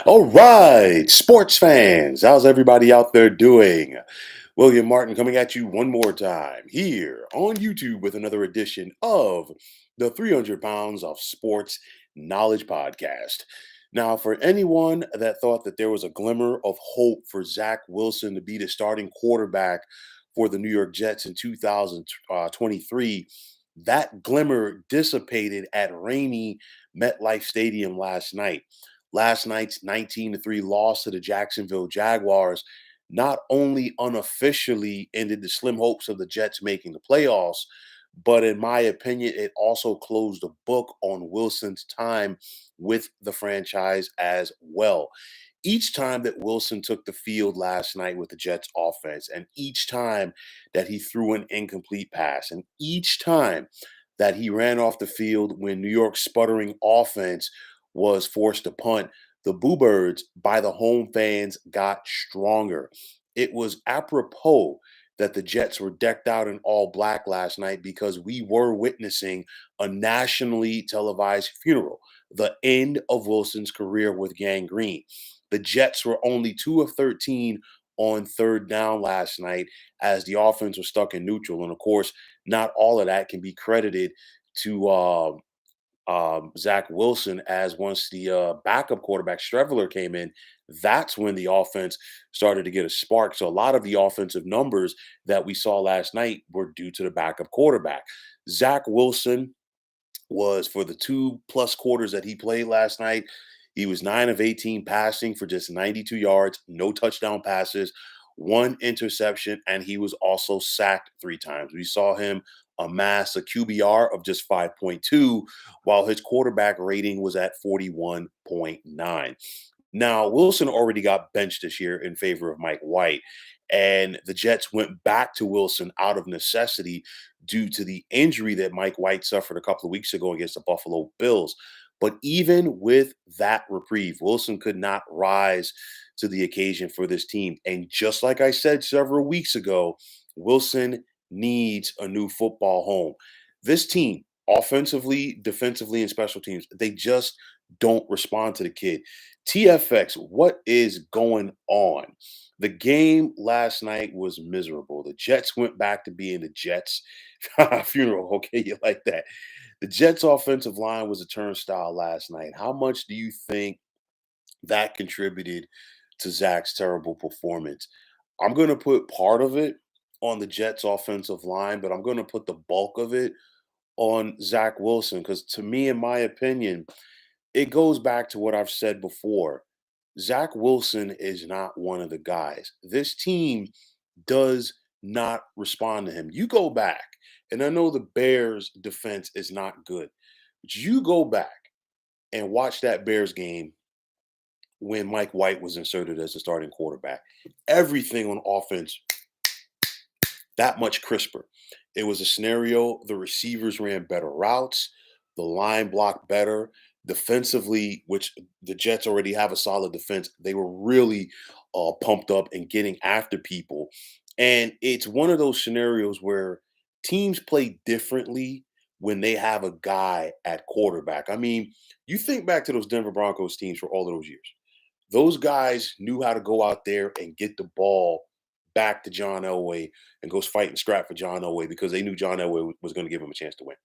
All right, sports fans, how's everybody out there doing? William Martin coming at you one more time here on YouTube with another edition of the 300 Pounds of Sports Knowledge Podcast. Now, for anyone that thought that there was a glimmer of hope for Zach Wilson to be the starting quarterback for the New York Jets in 2023, that glimmer dissipated at rainy MetLife Stadium last night. Last night's 19-3 loss to the Jacksonville Jaguars not only unofficially ended the slim hopes of the Jets making the playoffs, but in my opinion, it also closed the book on Wilson's time with the franchise as well. Each time that Wilson took the field last night with the Jets offense, and each time that he threw an incomplete pass, and each time that he ran off the field when New York's sputtering offense was forced to punt, the Boo Birds by the home fans got stronger. It was apropos that the Jets were decked out in all black last night because we were witnessing a nationally televised funeral, the end of Wilson's career with gangrene. The Jets were only 2 of 13 on third down last night as the offense was stuck in neutral. And of course, not all of that can be credited to Zach Wilson, as once the backup quarterback Streveler came in, that's when the offense started to get a spark. So a lot of the offensive numbers that we saw last night were due to the backup quarterback. Zach Wilson was, for the 2+ quarters that he played last night, he was 9 of 18 passing for just 92 yards, no touchdown passes, one interception, and he was also sacked 3 times. We saw him amass a QBR of just 5.2, while his quarterback rating was at 41.9. Now, Wilson already got benched this year in favor of Mike White, and the Jets went back to Wilson out of necessity due to the injury that Mike White suffered a couple of weeks ago against the Buffalo Bills. But even with that reprieve, Wilson could not rise to the occasion for this team. And just like I said several weeks ago, Wilson needs a new football home. This team, offensively, defensively, and special teams, they just don't respond to the kid. TFX, what is going on? The game last night was miserable. The Jets went back to being the Jets. Funeral, okay, you like that. The Jets' offensive line was a turnstile last night. How much do you think that contributed to Zach's terrible performance? I'm going to put part of it on the Jets' offensive line, but I'm going to put the bulk of it on Zach Wilson because, to me, in my opinion, it goes back to what I've said before. Zach Wilson is not one of the guys. This team does not respond to him. You go back, and I know the Bears' defense is not good, but you go back and watch that Bears game when Mike White was inserted as the starting quarterback. Everything on offense that much crisper. It was a scenario, the receivers ran better routes, the line blocked better. Defensively, which the Jets already have a solid defense, they were really pumped up and getting after people. And it's one of those scenarios where teams play differently when they have a guy at quarterback. I mean, you think back to those Denver Broncos teams for all of those years. Those guys knew how to go out there and get the ball back to John Elway and goes fight and scrap for John Elway because they knew John Elway was going to give him a chance to win.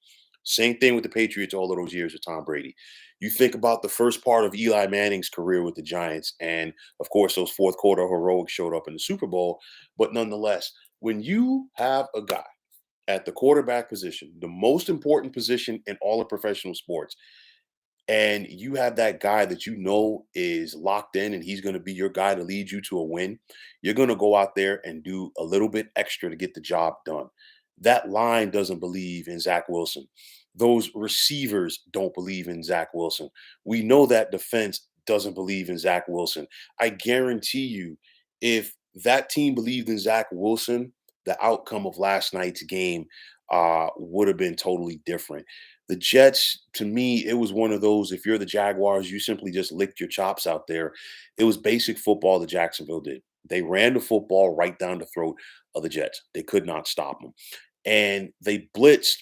Same thing with the Patriots all of those years with Tom Brady. You think about the first part of Eli Manning's career with the Giants, and of course, those fourth quarter heroics showed up in the Super Bowl. But nonetheless, when you have a guy at the quarterback position, the most important position in all of professional sports, and you have that guy that you know is locked in and he's going to be your guy to lead you to a win, you're going to go out there and do a little bit extra to get the job done. That line doesn't believe in Zach Wilson. Those receivers don't believe in Zach Wilson. We know that defense doesn't believe in Zach Wilson. I guarantee you, if that team believed in Zach Wilson, the outcome of last night's game would have been totally different. The Jets, to me, it was one of those. If you're the Jaguars, you simply just licked your chops out there. It was basic football that Jacksonville did. They ran the football right down the throat of the Jets. They could not stop them. And they blitzed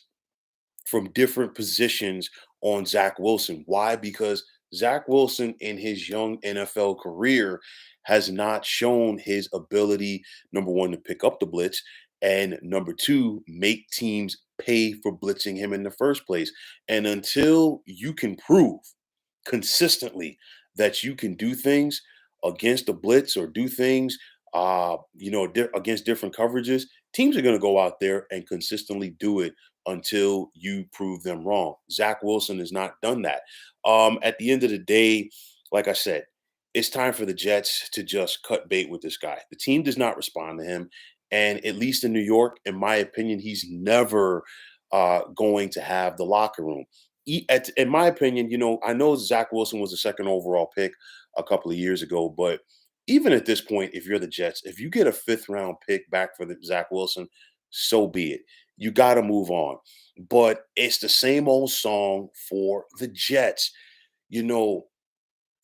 from different positions on Zach Wilson. Why? Because Zach Wilson in his young NFL career has not shown his ability, number one, to pick up the blitz, and number two, make teams pay for blitzing him in the first place. And until you can prove consistently that you can do things against the blitz or do things, against different coverages, teams are going to go out there and consistently do it until you prove them wrong. Zach Wilson has not done that. At the end of the day, like I said, it's time for the Jets to just cut bait with this guy. The team does not respond to him. And at least in New York, in my opinion, he's never going to have the locker room. In my opinion, I know Zach Wilson was the second overall pick a couple of years ago, but even at this point, if you're the Jets, if you get a fifth round pick back for the Zach Wilson, so be it. You got to move on. But it's the same old song for the Jets. You know,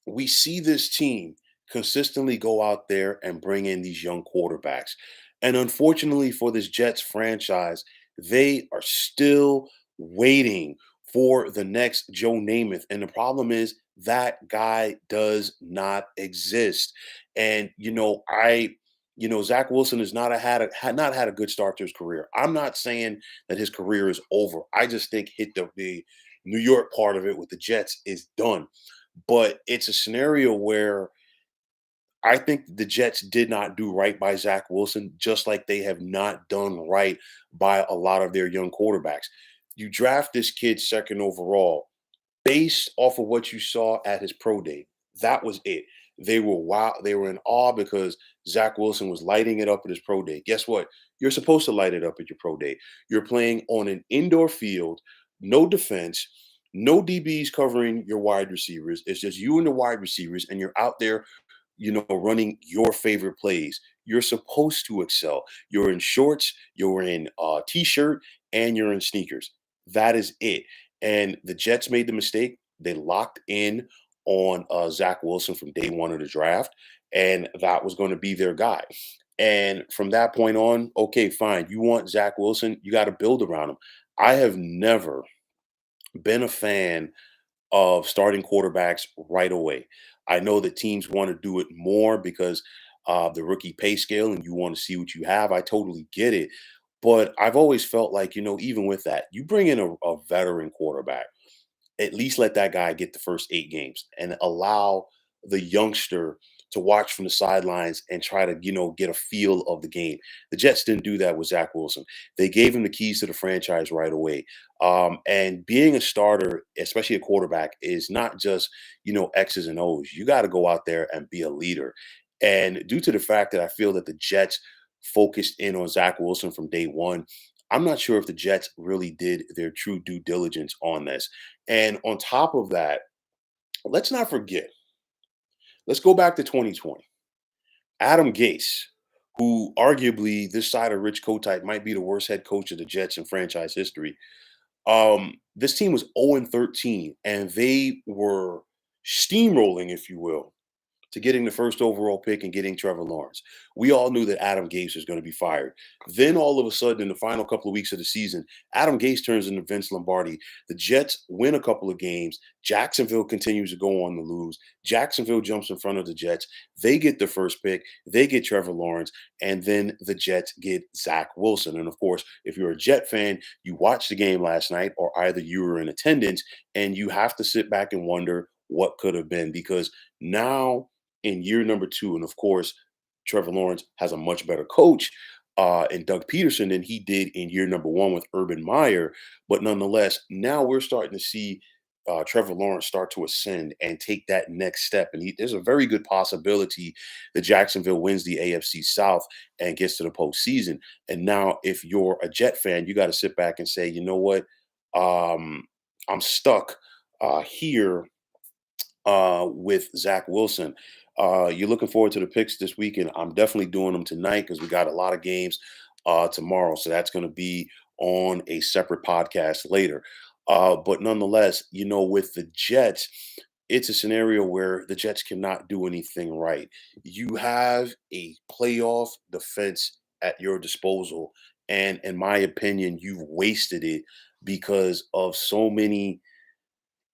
we see this team consistently go out there and bring in these young quarterbacks. And unfortunately for this Jets franchise, they are still waiting for the next Joe Namath. And the problem is that guy does not exist. And Zach Wilson has not had not had a good start to his career. I'm not saying that his career is over. I just think hit the New York part of it with the Jets is done. But it's a scenario where I think the Jets did not do right by Zach Wilson, just like they have not done right by a lot of their young quarterbacks. You draft this kid second overall based off of what you saw at his pro day. That was it. They were wow. They were in awe because Zach Wilson was lighting it up at his pro day. Guess what? You're supposed to light it up at your pro day. You're playing on an indoor field, no defense, no DBs covering your wide receivers. It's just you and the wide receivers, and you're out there running your favorite plays. You're supposed to excel. You're in shorts, you're in a t-shirt, and you're in sneakers. That is it. And the Jets made the mistake. They locked in on Zach Wilson from day one of the draft, and that was going to be their guy. And from that point on, okay, fine. You want Zach Wilson, you got to build around him. I have never been a fan of starting quarterbacks right away. I know that teams want to do it more because the rookie pay scale and you want to see what you have. I totally get it. But I've always felt like, even with that, you bring in a veteran quarterback, at least let that guy get the first 8 games and allow the youngster to watch from the sidelines and try to, get a feel of the game. The Jets didn't do that with Zach Wilson. They gave him the keys to the franchise right away. And being a starter, especially a quarterback, is not just, X's and O's. You got to go out there and be a leader. And due to the fact that I feel that the Jets focused in on Zach Wilson from day one, I'm not sure if the Jets really did their true due diligence on this. And on top of that, let's not forget, let's go back to 2020. Adam Gase, who arguably this side of Rich Kotite might be the worst head coach of the Jets in franchise history. This team was 0-13, and they were steamrolling, if you will, to getting the first overall pick and getting Trevor Lawrence. We all knew that Adam Gase was going to be fired. Then all of a sudden, in the final couple of weeks of the season, Adam Gase turns into Vince Lombardi. The Jets win a couple of games. Jacksonville continues to go on to lose. Jacksonville jumps in front of the Jets. They get the first pick. They get Trevor Lawrence. And then the Jets get Zach Wilson. And of course, if you're a Jet fan, you watched the game last night, or either you were in attendance, and you have to sit back and wonder what could have been, because now in year number two. And of course, Trevor Lawrence has a much better coach in Doug Peterson than he did in year number one with Urban Meyer. But nonetheless, now we're starting to see Trevor Lawrence start to ascend and take that next step. And there's a very good possibility that Jacksonville wins the AFC South and gets to the postseason. And now, if you're a Jet fan, you got to sit back and say, you know what? I'm stuck here with Zach Wilson. You're looking forward to the picks this weekend. I'm definitely doing them tonight because we got a lot of games tomorrow. So that's going to be on a separate podcast later. But nonetheless, with the Jets, it's a scenario where the Jets cannot do anything right. You have a playoff defense at your disposal. And in my opinion, you've wasted it because of so many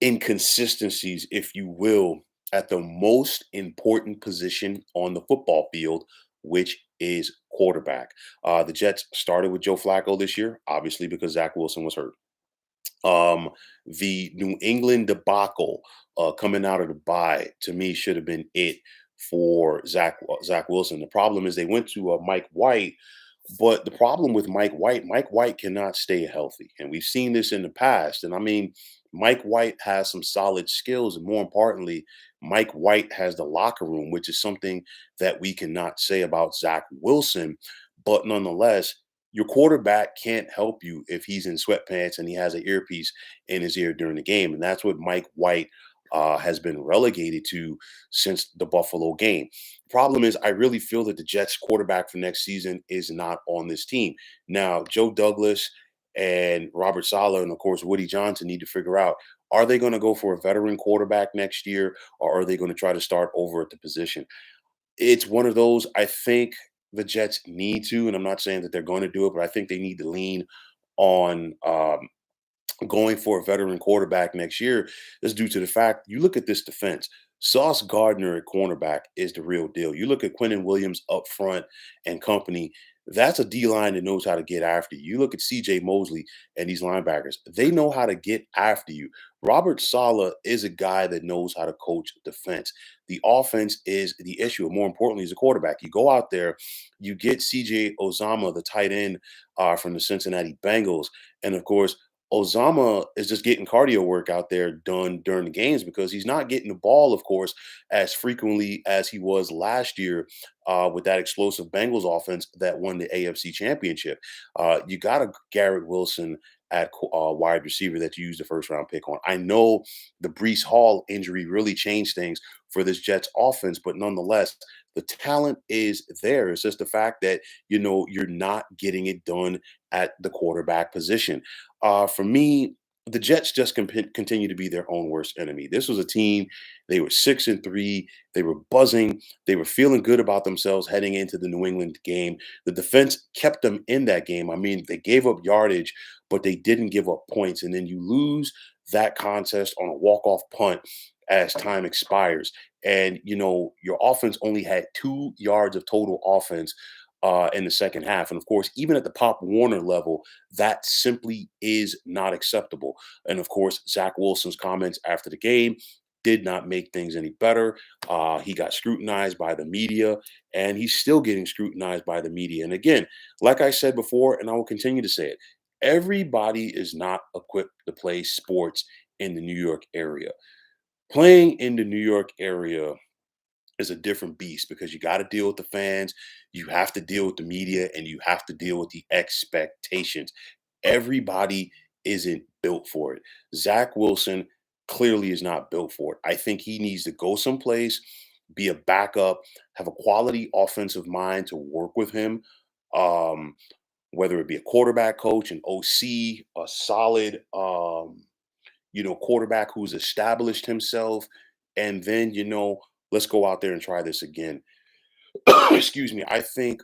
inconsistencies, if you will, at the most important position on the football field, which is quarterback. The Jets started with Joe Flacco this year, obviously because Zach Wilson was hurt. Um, the New England debacle coming out of the bye to me should have been it for Zach Wilson. The problem is they went to Mike White, but the problem with Mike White cannot stay healthy, and we've seen this in the past. And I mean, Mike White has some solid skills, and more importantly, Mike White has the locker room, which is something that we cannot say about Zach Wilson. But nonetheless, your quarterback can't help you if he's in sweatpants and he has an earpiece in his ear during the game, and that's what Mike White has been relegated to since the Buffalo game. Problem is, I really feel that the Jets quarterback for next season is not on this team. Now, Joe Douglas and Robert Saleh, and of course Woody Johnson, need to figure out, are they going to go for a veteran quarterback next year, or are they going to try to start over at the position? It's one of those. I think the Jets need to, and I'm not saying that they're going to do it, but I think they need to lean on going for a veteran quarterback next year is due to the fact you look at this defense. Sauce Gardner at cornerback is the real deal. You look at Quentin Williams up front and company. That's a D line that knows how to get after you. You look at CJ Mosley and these linebackers, they know how to get after you. Robert Sala is a guy that knows how to coach defense. The offense is the issue. More importantly, as a quarterback, you go out there, you get CJ Ozama, the tight end from the Cincinnati Bengals. And of course, Ozama is just getting cardio work out there done during the games because he's not getting the ball, of course, as frequently as he was last year with that explosive Bengals offense that won the AFC Championship. You got a Garrett Wilson at wide receiver that you used the first round pick on. I know the Brees Hall injury really changed things for this Jets offense, but nonetheless, the talent is there. It's just the fact that you're not getting it done at the quarterback position. For me, the Jets just continue to be their own worst enemy. This was a team, they were 6-3. They were buzzing. They were feeling good about themselves heading into the New England game. The defense kept them in that game. I mean, they gave up yardage, but they didn't give up points. And then you lose that contest on a walk-off punt as time expires. And, your offense only had 2 yards of total offense in the second half. And of course, even at the Pop Warner level, that simply is not acceptable. And of course, Zach Wilson's comments after the game did not make things any better. He got scrutinized by the media, and he's still getting scrutinized by the media. And again, like I said before, and I will continue to say it, everybody is not equipped to play sports in the New York area. Playing in the New York area is a different beast because you got to deal with the fans, you have to deal with the media, and you have to deal with the expectations. Everybody isn't built for it. Zach Wilson clearly is not built for it. I think he needs to go someplace, be a backup, have a quality offensive mind to work with him. Um, whether it be a quarterback coach, an OC, a solid quarterback who's established himself, and then, let's go out there and try this again. Excuse me. I think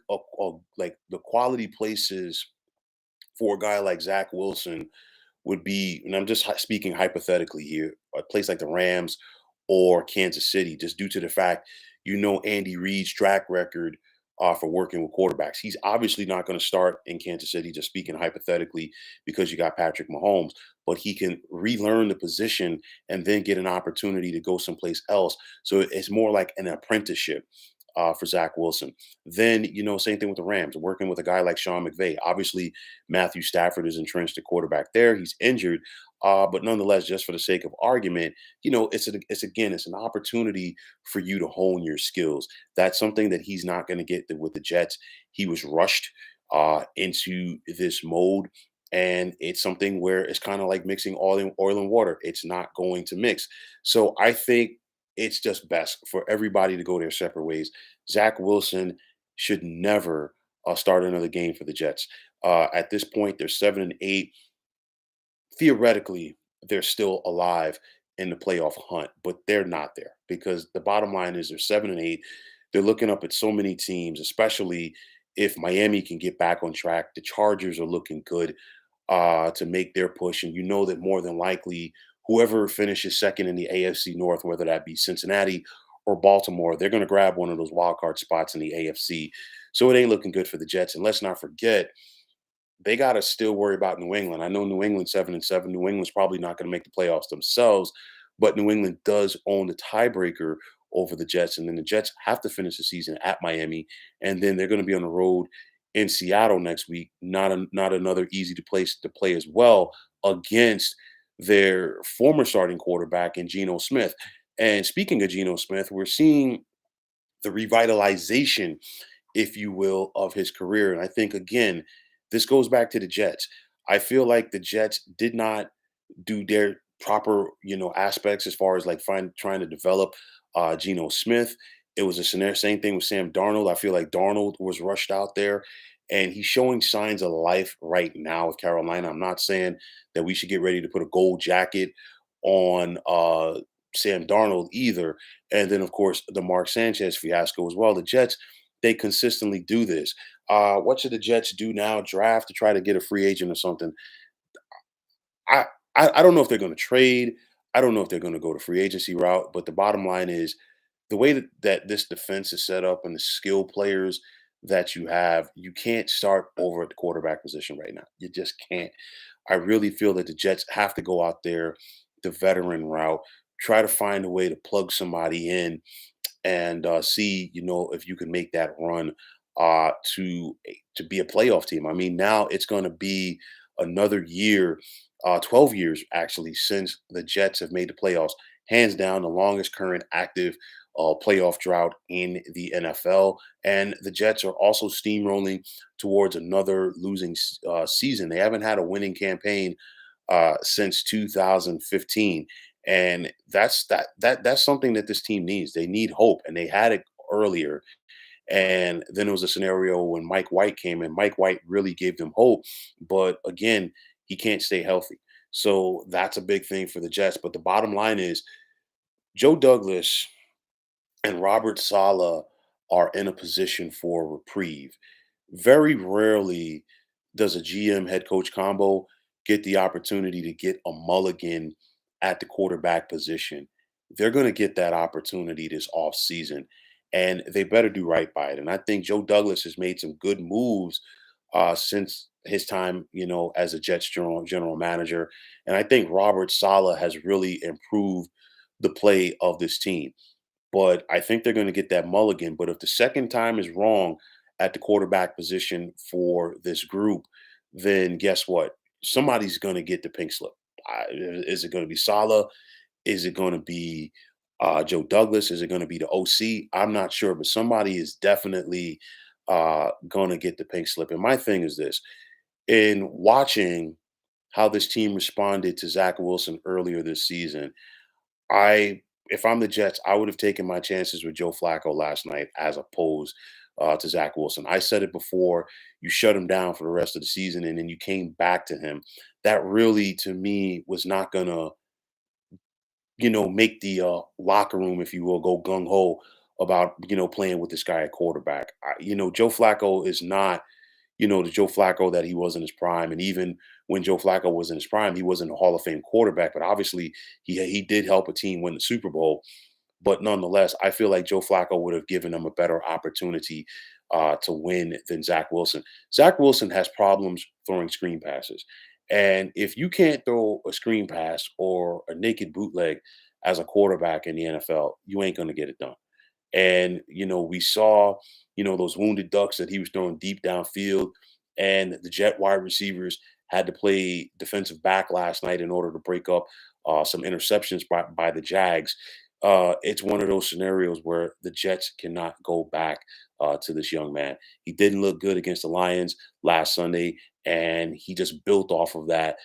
like the quality places for a guy like Zach Wilson would be, and I'm just speaking hypothetically here, a place like the Rams or Kansas City, just due to the fact Andy Reid's track record for working with quarterbacks. He's obviously not going to start in Kansas City, just speaking hypothetically, because you got Patrick Mahomes, but he can relearn the position and then get an opportunity to go someplace else. So it's more like an apprenticeship for Zach Wilson. Then, same thing with the Rams, working with a guy like Sean McVay. Obviously, Matthew Stafford is entrenched at quarterback there. He's injured. But nonetheless, just for the sake of argument, it's an opportunity for you to hone your skills. That's something that he's not going to get with the Jets. He was rushed into this mode. And it's something where it's kind of like mixing oil and water. It's not going to mix. So I think it's just best for everybody to go their separate ways. Zach Wilson should never start another game for the Jets. At this point, they're 7-8. Theoretically, they're still alive in the playoff hunt, but they're not there because the bottom line is they're 7-8. They're looking up at so many teams, especially if Miami can get back on track. The Chargers are looking good to make their push, and you know that more than likely whoever finishes second in the AFC North, whether that be Cincinnati or Baltimore, they're going to grab one of those wild card spots in the AFC. So it ain't looking good for the Jets. And let's not forget, they got to still worry about New England. I know New England 7-7. New England's probably not going to make the playoffs themselves, but New England does own the tiebreaker over the Jets. And then the Jets have to finish the season at Miami, and then they're going to be on the road in Seattle next week. Not another easy to place to play as well against their former starting quarterback in Geno Smith. And speaking of Geno Smith, we're seeing the revitalization, if you will, of his career. And I think again, this goes back to the Jets. I feel like the Jets did not do their proper, aspects as far as like trying to develop Geno Smith. It was a scenario, same thing with Sam Darnold. I feel like Darnold was rushed out there and he's showing signs of life right now with Carolina. I'm not saying that we should get ready to put a gold jacket on Sam Darnold either. And then, of course, the Mark Sanchez fiasco as well. The Jets, they consistently do this. What should the Jets do now? Draft to try to get a free agent or something? I I don't know if they're going to trade. I don't know if they're going to go the free agency route. But the bottom line is the way that this defense is set up and the skill players that you have, you can't start over at the quarterback position right now. You just can't. I really feel that the Jets have to go out there the veteran route, try to find a way to plug somebody in and see, if you can make that run to be a playoff team. I mean, now it's going to be another year, 12 years actually, since the Jets have made the playoffs. Hands down, the longest current active playoff drought in the NFL. And the Jets are also steamrolling towards another losing season. They haven't had a winning campaign since 2015, and that's something that this team needs. They need hope, and they had it earlier. And then there was a scenario when Mike White came in. Mike White really gave them hope, but again, he can't stay healthy. So that's a big thing for the Jets. But the bottom line is Joe Douglas and Robert Sala are in a position for reprieve. Very rarely does a GM head coach combo get the opportunity to get a mulligan at the quarterback position. They're going to get that opportunity this offseason, and they better do right by it. And I think Joe Douglas has made some good moves since his time, as a Jets general manager. And I think Robert Sala has really improved the play of this team, but I think they're going to get that mulligan. But if the second time is wrong at the quarterback position for this group, then guess what? Somebody's going to get the pink slip. Is it going to be Salah? Is it going to be Joe Douglas? Is it going to be the OC? I'm not sure, but somebody is definitely going to get the pink slip. And my thing is this: in watching how this team responded to Zach Wilson earlier this season, I if I'm the Jets, I would have taken my chances with Joe Flacco last night as opposed to Zach Wilson. I said it before. You shut him down for the rest of the season, and then you came back to him. That really, to me, was not gonna, make the locker room, if you will, go gung ho about playing with this guy at quarterback. Joe Flacco is not the Joe Flacco that he was in his prime. And even when Joe Flacco was in his prime, he wasn't a Hall of Fame quarterback, but obviously he did help a team win the Super Bowl. But nonetheless, I feel like Joe Flacco would have given them a better opportunity to win than Zach Wilson. Zach Wilson has problems throwing screen passes. And if you can't throw a screen pass or a naked bootleg as a quarterback in the NFL, you ain't going to get it done. And, we saw, those wounded ducks that he was throwing deep downfield. And the Jet wide receivers had to play defensive back last night in order to break up some interceptions by the Jags. It's one of those scenarios where the Jets cannot go back to this young man. He didn't look good against the Lions last Sunday, and he just built off of that.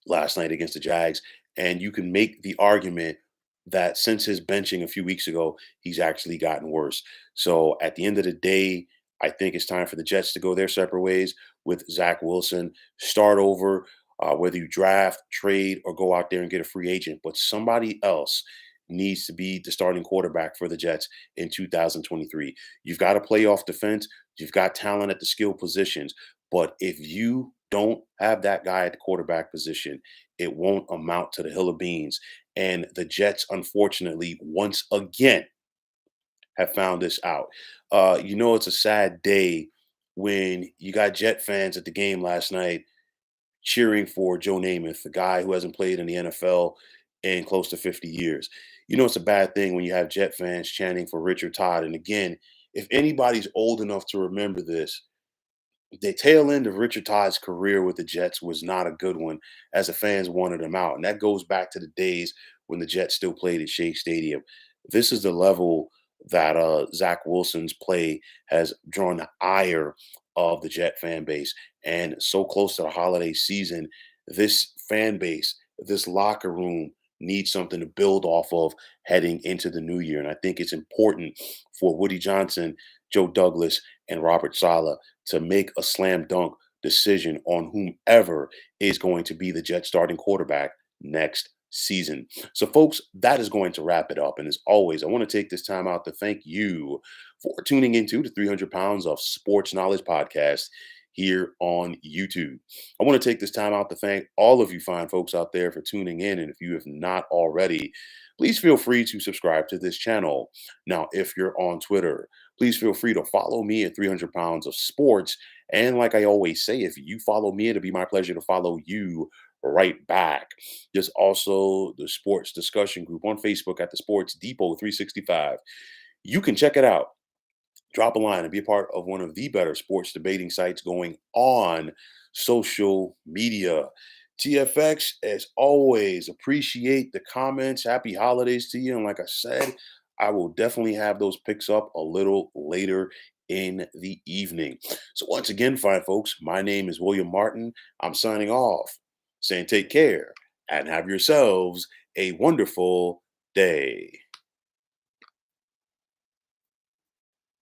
Last night against the Jags. And you can make the argument that since his benching a few weeks ago, he's actually gotten worse. So at the end of the day, I think it's time for the Jets to go their separate ways with Zach Wilson, start over, whether you draft, trade, or go out there and get a free agent. But somebody else needs to be the starting quarterback for the Jets in 2023. You've got a playoff defense, you've got talent at the skill positions. But if you don't have that guy at the quarterback position, it won't amount to the hill of beans. And the Jets, unfortunately, once again, have found this out. It's a sad day when you got Jet fans at the game last night cheering for Joe Namath, the guy who hasn't played in the NFL in close to 50 years. It's a bad thing when you have Jet fans chanting for Richard Todd. And again, if anybody's old enough to remember this, the tail end of Richard Todd's career with the Jets was not a good one as the fans wanted him out. And that goes back to the days when the Jets still played at Shea Stadium. This is the level that Zach Wilson's play has drawn the ire of the Jet fan base. And so close to the holiday season, this fan base, this locker room needs something to build off of heading into the new year. And I think it's important for Woody Johnson, Joe Douglas, and Robert Saleh to make a slam dunk decision on whomever is going to be the Jet starting quarterback next season. So, folks, that is going to wrap it up. And as always, I want to take this time out to thank you for tuning into the 300 Pounds of Sports Knowledge podcast here on YouTube. I want to take this time out to thank all of you fine folks out there for tuning in. And if you have not already, please feel free to subscribe to this channel. Now, if you're on Twitter, please feel free to follow me at 300 Pounds of Sports. And like I always say, if you follow me, it'll be my pleasure to follow you right back. There's also the sports discussion group on Facebook at the Sports Depot 365. You can check it out. Drop a line and be a part of one of the better sports debating sites going on social media. TFX, as always, appreciate the comments. Happy holidays to you. And like I said, I will definitely have those picks up a little later in the evening. So, once again, fine folks, my name is William Martin. I'm signing off, saying take care and have yourselves a wonderful day.